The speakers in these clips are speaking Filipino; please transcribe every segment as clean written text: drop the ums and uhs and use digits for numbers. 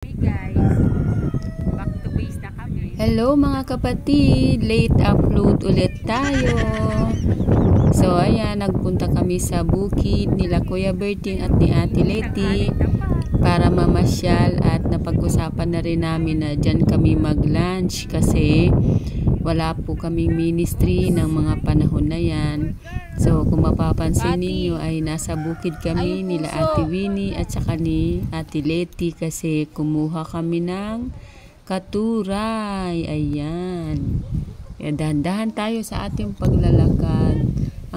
Hey guys, back to base na kami. Hello mga kapatid, late upload ulit tayo. So ayan, nagpunta kami sa bukid nila Kuya Berting at ni Ate Leti para mamasyal at napag-usapan na rin namin na dyan kami mag-lunch kasi wala po kaming ministry ng mga panahon na yan. So kung mapapansin ninyo ay nasa bukid kami nila Ate Winnie at saka ni Ate Leti kasi kumuha kami ng katuray. Ayan. Dahan-dahan tayo sa ating paglalakad.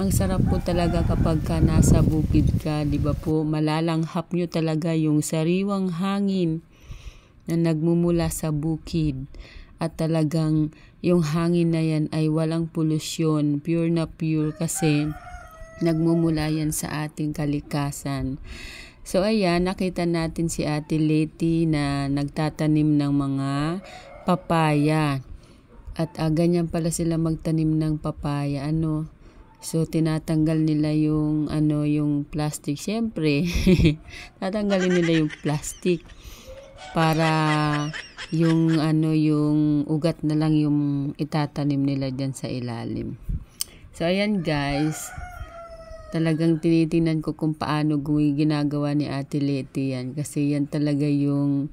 Ang sarap po talaga kapag ka nasa bukid ka, di ba po? Malalanghap nyo talaga yung sariwang hangin na nagmumula sa bukid. At talagang yung hangin na yan ay walang polusyon, pure na pure kasi nagmumula yan sa ating kalikasan. So ayan, nakita natin si Ate Leti na nagtatanim ng mga papaya. At ganyan pala sila magtanim ng papaya. So tinatanggal nila yung yung plastic. Siyempre, tatanggalin nila yung plastic para yung yung ugat na lang yung itatanim nila diyan sa ilalim. So ayan guys, talagang tinitingnan ko kung paano ginagawa ni Ate Leti yan. Kasi yan talaga yung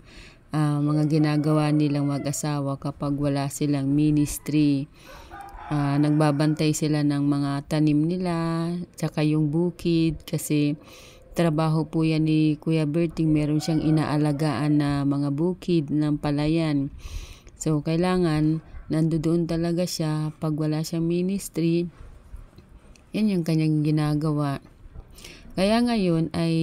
mga ginagawa nilang mag-asawa kapag wala silang ministry. Nagbabantay sila ng mga tanim nila, tsaka yung bukid. Kasi trabaho po yan ni Kuya Berting. Meron siyang inaalagaan na mga bukid ng palayan. So kailangan nandoon talaga siya pag wala siyang ministry. Yan yung kanyang ginagawa. Kaya ngayon ay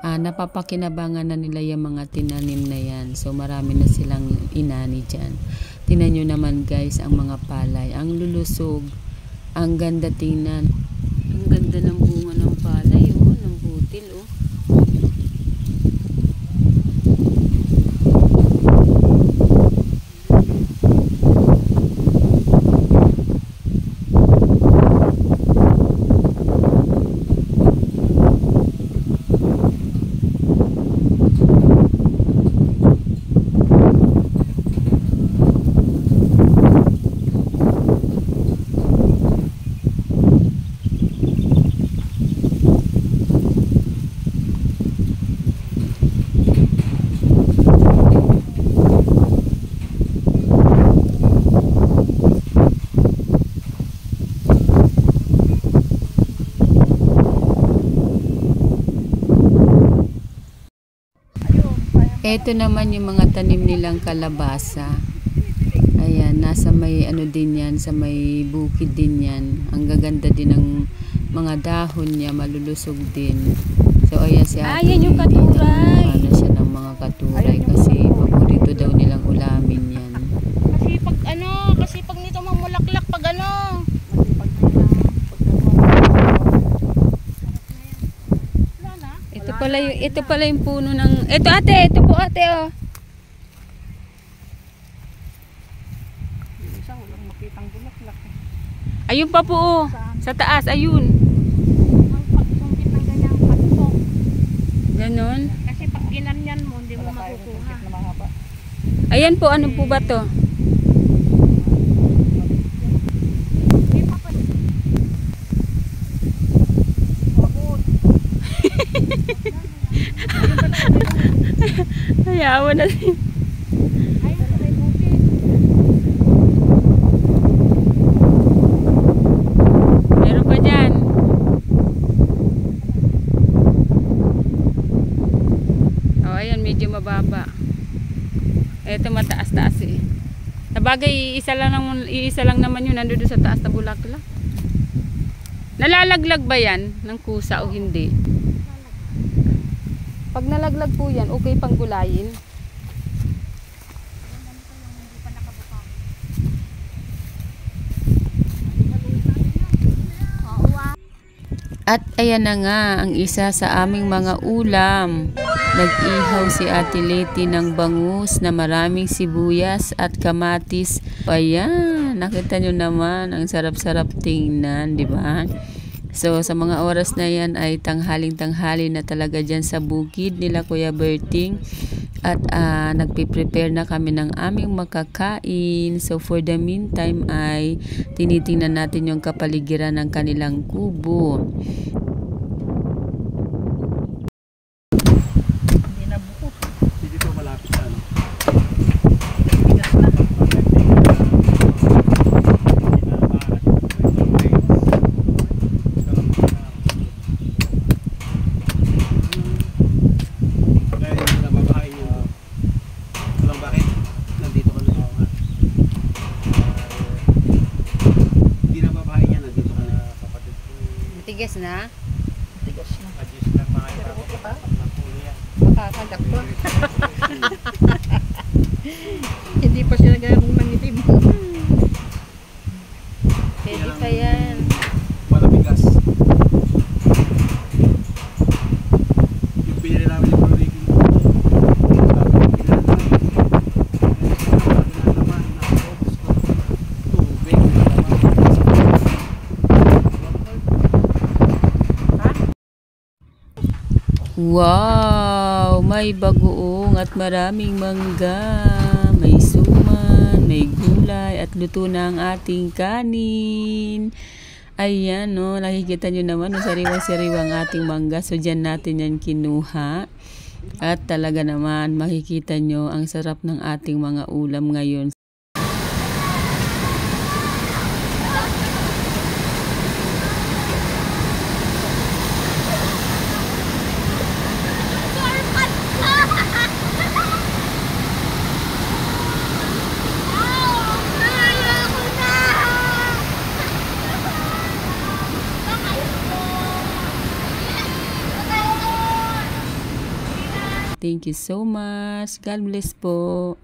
napapakinabangan na nila yung mga tinanim na yan. So marami na silang inani dyan. Tingnan nyo naman guys ang mga palay. Ang lulusog. Ang ganda tingnan. Ang ganda ng bunga ng palay. Ng butil. Ito naman yung mga tanim nilang kalabasa. Ayan, nasa may din yan, sa may bukid din yan. Ang gaganda din ng mga dahon niya, malulusog din. So ayan si Ate Ayan yung katuray. Ano siya ng mga katuray kasi paborito daw nilang ulamin yan. Kasi pag nito mamulaklak pag Ito pala yung puno ng... Ito po ate oh. walang makitang bulaklak. Ayun pa po oh. Sa taas, ayun. Ang pagsungkit ng ganyang patusok. Ganon. Kasi pag ginanyan mo, hindi mo makukuha. Ayan po, ano po ba to? Ayaw na din. Meron pa dyan. Ayan, medyo mababa. Ito mataas-taas eh. Sabagay, iisa lang naman yun. Nandun sa taas na bulaklak. Nalalaglag ba yan ng kusa o hindi? Pag nalaglag po yan, okay pang gulayin. At ayan na nga ang isa sa aming mga ulam. Nag-ihaw si Ate Leti ng bangus na maraming sibuyas at kamatis. Ayan, nakita nyo naman, ang sarap-sarap tingnan, di ba? So sa mga oras na yan ay tanghaling-tanghali na talaga dyan sa bukid nila Kuya Berting. At nagpe-prepare na kami ng aming makakain. So for the meantime ay tinitingnan natin yung kapaligiran ng kanilang kubo. Hindi na buko. Dito malapit sa ano. Tigas na. Matigas na? Tigas na. Adjust lang mga Pero buko ka? yan. Makakadak ko. Hindi pa sila ganong nangitim. Pwede pa yan. Malabigas. Yung pinili namin yung Prolikin. Wow! May bagoong at maraming mangga. May suman, may gulay at luto na ang ating kanin. Ayan, no, nakikita nyo naman, no, sariwang-sariwang ating mangga. So, dyan natin yan kinuha. At talaga naman, makikita nyo ang sarap ng ating mga ulam ngayon. Thank you so much. God bless po.